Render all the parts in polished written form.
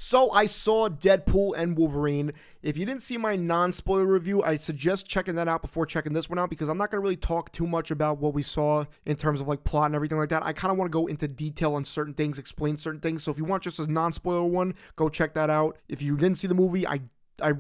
So I saw Deadpool and Wolverine. If you didn't see my non-spoiler review, I suggest checking that out before checking this one out, because I'm not going to really talk too much about what we saw in terms of like plot and everything like that. I kind of want to go into detail on certain things, explain certain things. So if you want just a non-spoiler one, go check that out. If you didn't see the movie, I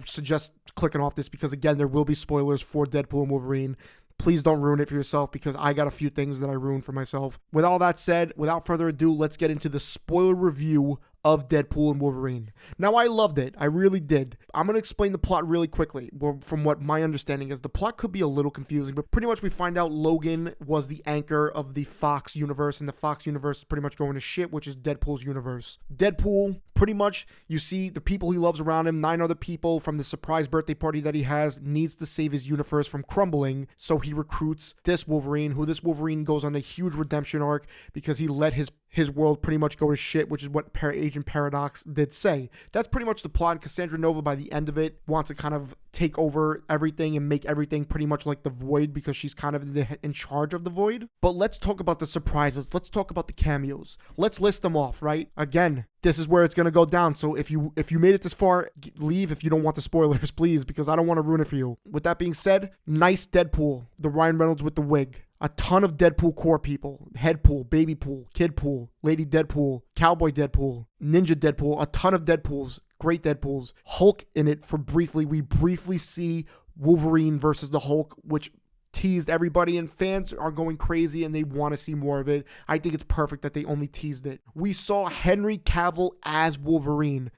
suggest clicking off this, because again, there will be spoilers for Deadpool and Wolverine. Please don't ruin it for yourself, because I got a few things that I ruined for myself. With all that said, without further ado, let's get into the spoiler review of Deadpool and Wolverine. Now, I loved it. I really did. I'm going to explain the plot really quickly. Well, from what my understanding is, the plot could be a little confusing, but pretty much we find out Logan was the anchor of the Fox universe, and the Fox universe is pretty much going to shit, which is Deadpool's universe. Deadpool, pretty much, you see the people he loves around him, 9 other people from the surprise birthday party that he has, needs to save his universe from crumbling, so he recruits this Wolverine, this Wolverine goes on a huge redemption arc because he let his world pretty much go to shit, which is what Agent Paradox did say. That's pretty much the plot. Cassandra Nova, by the end of it, wants to kind of take over everything and make everything pretty much like the Void, because she's kind of in charge of the Void. But let's talk about the surprises. Let's talk about the cameos. Let's list them off, right? Again, this is where it's going to go down. So if you made it this far, leave if you don't want the spoilers, please, because I don't want to ruin it for you. With that being said, nice Deadpool, the Ryan Reynolds with the wig. A ton of Deadpool core people. Headpool, Babypool, Kidpool, Lady Deadpool, Cowboy Deadpool, Ninja Deadpool, a ton of Deadpools, great Deadpools. Hulk in it for briefly. We briefly see Wolverine versus the Hulk, which teased everybody, and fans are going crazy and they want to see more of it. I think it's perfect that they only teased it. We saw Henry Cavill as Wolverine.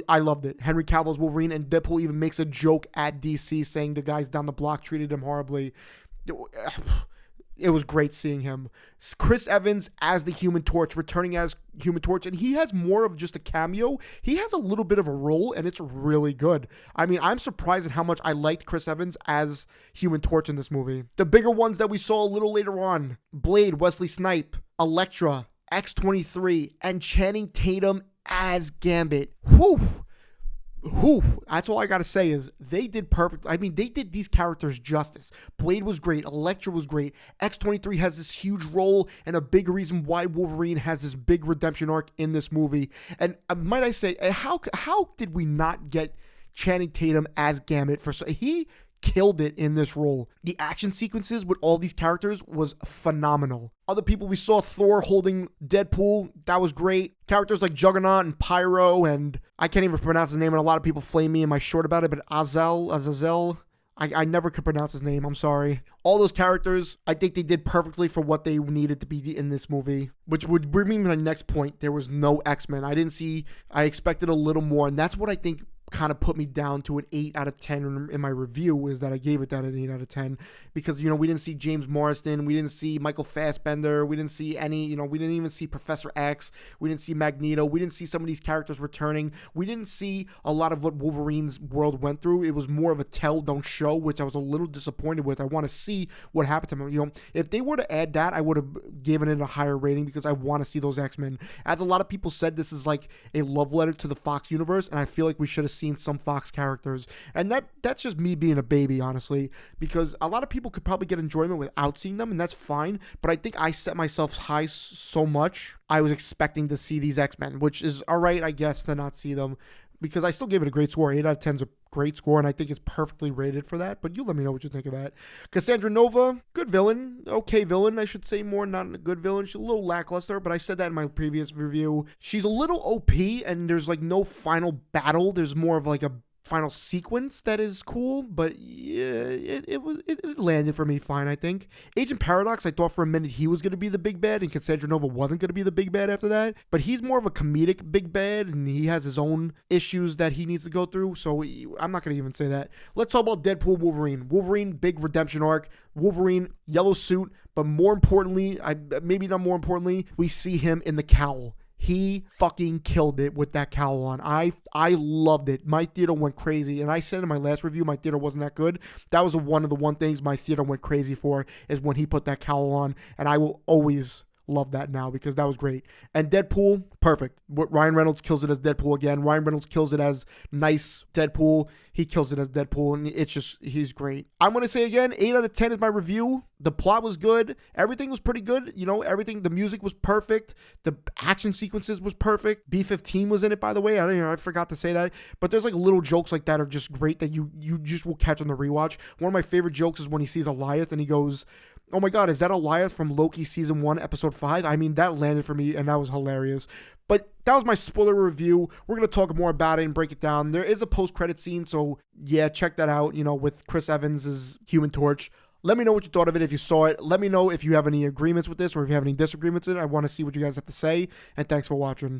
I loved it. Henry Cavill's Wolverine, and Deadpool even makes a joke at DC saying the guys down the block treated him horribly. It was great seeing him. Chris Evans as the Human Torch, returning as Human Torch, and he has more of just a cameo. He has a little bit of a role, and it's really good. I mean, I'm surprised at how much I liked Chris Evans as Human Torch in this movie. The bigger ones that we saw a little later on: Blade, Wesley Snipes, Elektra, X-23, and Channing Tatum as Gambit. That's all I gotta say is they did perfect. I mean, they did these characters justice. Blade was great. Elektra was great. X-23 has this huge role and a big reason why Wolverine has this big redemption arc in this movie. And might I say, how did we not get Channing Tatum as Gambit? He killed it in this role. The action sequences with all these characters was phenomenal. Other people we saw, Thor holding Deadpool, that was great. Characters like Juggernaut and Pyro, and I can't even pronounce his name, and a lot of people flame me in my short about it, but Azazel, I never could pronounce his name, I'm sorry. All those characters, I think they did perfectly for what they needed to be in this movie, which would bring me to my next point. There was no X-Men. I expected a little more, and that's what I think kind of put me down to an 8 out of 10 in my review, is that I gave it that an 8 out of 10 because, we didn't see James Marsden, we didn't see Michael Fassbender, we didn't see any, we didn't even see Professor X, we didn't see Magneto, we didn't see some of these characters returning, we didn't see a lot of what Wolverine's world went through. It was more of a tell, don't show, which I was a little disappointed with. I want to see what happened to him. If they were to add that, I would have given it a higher rating because I want to see those X-Men. As a lot of people said, this is like a love letter to the Fox universe, and I feel like we should have seen some Fox characters, and that's just me being a baby, honestly, because a lot of people could probably get enjoyment without seeing them, and that's fine, but I think I set myself high so much. I was expecting to see these X-Men, which is alright, I guess, to not see them, because I still gave it a great score. 8 out of 10 is a great score, and I think it's perfectly rated for that, but you let me know what you think of that. Cassandra Nova, good villain, okay villain, I should say, more, not a good villain. She's a little lackluster, but I said that in my previous review. She's a little OP, and there's like no final battle. There's more of like a final sequence that is cool, but yeah, it landed for me fine, I think. Agent Paradox, I thought for a minute he was going to be the big bad, and Cassandra Nova wasn't going to be the big bad after that, but he's more of a comedic big bad, and he has his own issues that he needs to go through, so I'm not going to even say that. Let's talk about Deadpool Wolverine. Wolverine, big redemption arc. Wolverine, yellow suit, but more importantly, maybe not more importantly, we see him in the cowl. He fucking killed it with that cowl on. I loved it. My theater went crazy. And I said in my last review, my theater wasn't that good. That was one of the things my theater went crazy for, is when he put that cowl on. And I will always love that now because that was great. And Deadpool, perfect. What Ryan Reynolds kills it as Deadpool again. Ryan Reynolds kills it as nice Deadpool. He kills it as Deadpool, and it's just, he's great. I'm going to say again, 8 out of 10 is my review. The plot was good. Everything was pretty good. You know, everything, the music was perfect. The action sequences was perfect. B-15 was in it, by the way. I forgot to say that. But there's like little jokes like that are just great that you just will catch on the rewatch. One of my favorite jokes is when he sees Alioth and he goes, oh my God, is that Alioth from Loki season 1, episode 5? I mean, that landed for me and that was hilarious. But that was my spoiler review. We're going to talk more about it and break it down. There is a post-credit scene, so yeah, check that out, you know, with Chris Evans' Human Torch. Let me know what you thought of it if you saw it. Let me know if you have any agreements with this or if you have any disagreements with it. I want to see what you guys have to say. And thanks for watching.